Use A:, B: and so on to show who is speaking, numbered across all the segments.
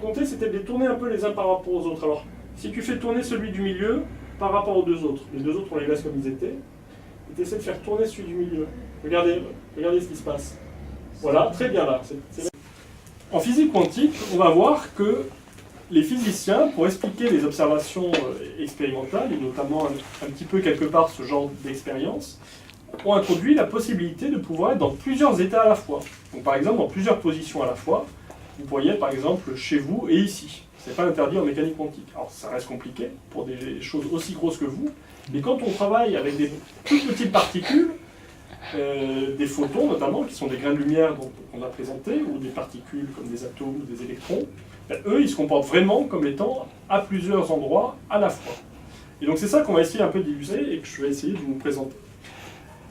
A: comptait, c'était de les tourner un peu les uns par rapport aux autres. Alors, si tu fais tourner celui du milieu par rapport aux deux autres, les deux autres, on les laisse comme ils étaient, et tu essaies de faire tourner celui du milieu. Regardez ce qui se passe. Voilà, très bien là. En physique quantique, on va voir que les physiciens, pour expliquer les observations expérimentales, et notamment un petit peu quelque part ce genre d'expérience, ont introduit la possibilité de pouvoir être dans plusieurs états à la fois. Donc par exemple, dans plusieurs positions à la fois. Vous pourriez être par exemple chez vous et ici. Ce n'est pas interdit en mécanique quantique. Alors ça reste compliqué pour des choses aussi grosses que vous, mais quand on travaille avec des toutes petites particules, des photons notamment, qui sont des grains de lumière qu'on a présentés, ou des particules comme des atomes ou des électrons, ben, eux, ils se comportent vraiment comme étant à plusieurs endroits à la fois. Et donc c'est ça qu'on va essayer un peu d'illustrer et que je vais essayer de vous présenter.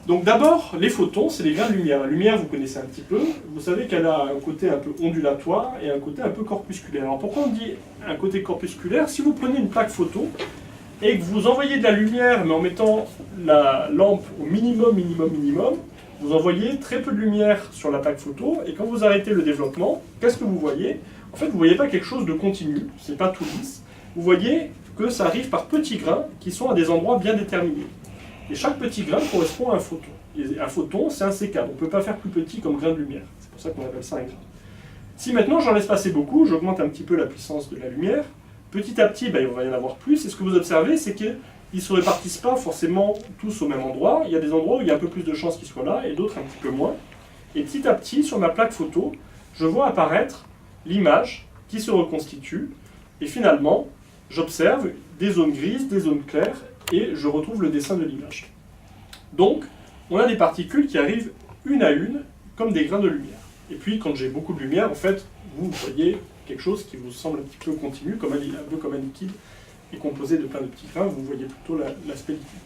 A: Donc d'abord, les photons, c'est les grains de lumière. La lumière, vous connaissez un petit peu. Vous savez qu'elle a un côté un peu ondulatoire et un côté un peu corpusculaire. Alors pourquoi on dit un côté corpusculaire? Si vous prenez une plaque photo et que vous envoyez de la lumière, mais en mettant la lampe au minimum, vous envoyez très peu de lumière sur la plaque photo, et quand vous arrêtez le développement, qu'est-ce que vous voyez? En fait, vous ne voyez pas quelque chose de continu, c'est pas tout lisse. Vous voyez que ça arrive par petits grains qui sont à des endroits bien déterminés. Et chaque petit grain correspond à un photon. Et un photon, c'est un C4. On ne peut pas faire plus petit comme grain de lumière. C'est pour ça qu'on appelle ça un grain. Si maintenant j'en laisse passer beaucoup, j'augmente un petit peu la puissance de la lumière, petit à petit, il va y en avoir plus. Et ce que vous observez, c'est qu'ils ne se répartissent pas forcément tous au même endroit. Il y a des endroits où il y a un peu plus de chances qu'ils soient là, et d'autres un petit peu moins. Et petit à petit, sur ma plaque photo, je vois apparaître l'image qui se reconstitue. Et finalement, j'observe des zones grises, des zones claires, et je retrouve le dessin de l'image. Donc, on a des particules qui arrivent une à une, comme des grains de lumière. Et puis, quand j'ai beaucoup de lumière, en fait, vous voyez quelque chose qui vous semble un petit peu continu, un peu comme un liquide, et composé de plein de petits grains, vous voyez plutôt l'aspect liquide.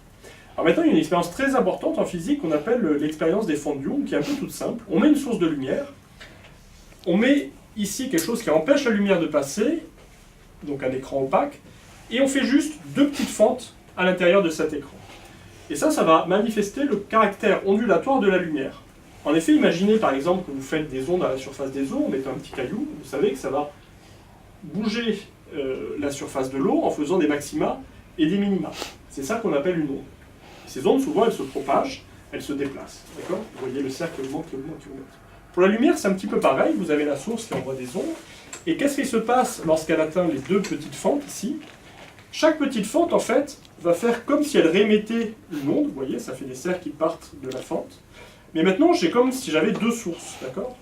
A: Alors maintenant, il y a une expérience très importante en physique qu'on appelle l'expérience des fondiums, qui est un peu toute simple. On met une source de lumière, on met ici quelque chose qui empêche la lumière de passer, donc un écran opaque, et on fait juste deux petites fentes à l'intérieur de cet écran. Et ça va manifester le caractère ondulatoire de la lumière. En effet, imaginez par exemple que vous faites des ondes à la surface des eaux, en mettant un petit caillou, vous savez que ça va bouger la surface de l'eau en faisant des maxima et des minima. C'est ça qu'on appelle une onde. Ces ondes, souvent, elles se propagent, elles se déplacent. D'accord? Vous voyez le cercle qui augmente. Pour la lumière, c'est un petit peu pareil. Vous avez la source qui envoie des ondes. Et qu'est-ce qui se passe lorsqu'elle atteint les deux petites fentes ici? Chaque petite fente, en fait, va faire comme si elle réémettait une onde. Vous voyez, ça fait des cercles qui partent de la fente. Mais maintenant, j'ai comme si j'avais deux sources, d'accord?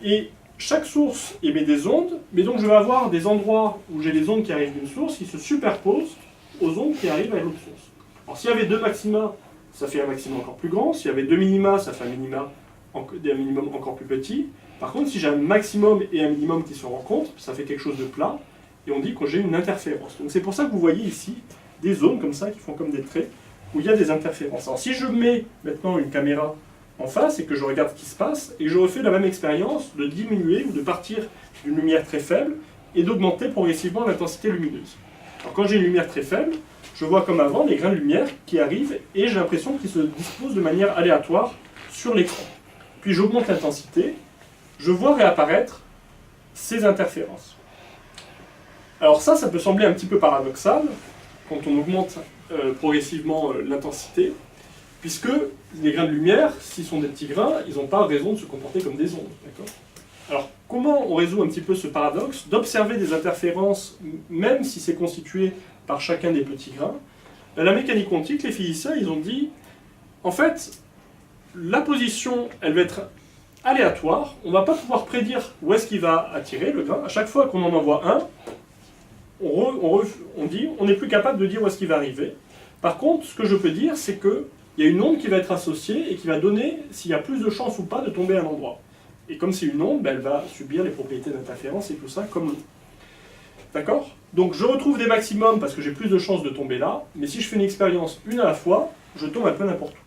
A: Et chaque source émet des ondes, mais donc je vais avoir des endroits où j'ai des ondes qui arrivent d'une source qui se superposent aux ondes qui arrivent à l'autre source. Alors s'il y avait deux maxima, ça fait un maximum encore plus grand. S'il y avait deux minima, ça fait un minimum encore plus petit. Par contre, si j'ai un maximum et un minimum qui se rencontrent, ça fait quelque chose de plat. Et on dit que j'ai une interférence. Donc c'est pour ça que vous voyez ici des zones comme ça qui font comme des traits où il y a des interférences. Alors si je mets maintenant une caméra en face et que je regarde ce qui se passe et que je refais la même expérience de diminuer ou de partir d'une lumière très faible et d'augmenter progressivement l'intensité lumineuse. Alors quand j'ai une lumière très faible, je vois comme avant les grains de lumière qui arrivent et j'ai l'impression qu'ils se disposent de manière aléatoire sur l'écran. Puis j'augmente l'intensité, je vois réapparaître ces interférences. Alors ça peut sembler un petit peu paradoxal quand on augmente progressivement l'intensité, puisque les grains de lumière, s'ils sont des petits grains, ils n'ont pas raison de se comporter comme des ondes. Alors comment on résout un petit peu ce paradoxe d'observer des interférences, même si c'est constitué par chacun des petits grains? La mécanique quantique, les physiciens, ils ont dit, en fait, la position, elle va être aléatoire, on ne va pas pouvoir prédire où est-ce qu'il va attirer le grain. À chaque fois qu'on en envoie un, on n'est plus capable de dire où est-ce qu'il va arriver. Par contre, ce que je peux dire, c'est qu'il y a une onde qui va être associée et qui va donner s'il y a plus de chances ou pas de tomber à un endroit. Et comme c'est une onde, elle va subir les propriétés d'interférence et tout ça comme l'eau. D'accord? Donc je retrouve des maximums parce que j'ai plus de chances de tomber là, mais si je fais une expérience une à la fois, je tombe un peu n'importe où.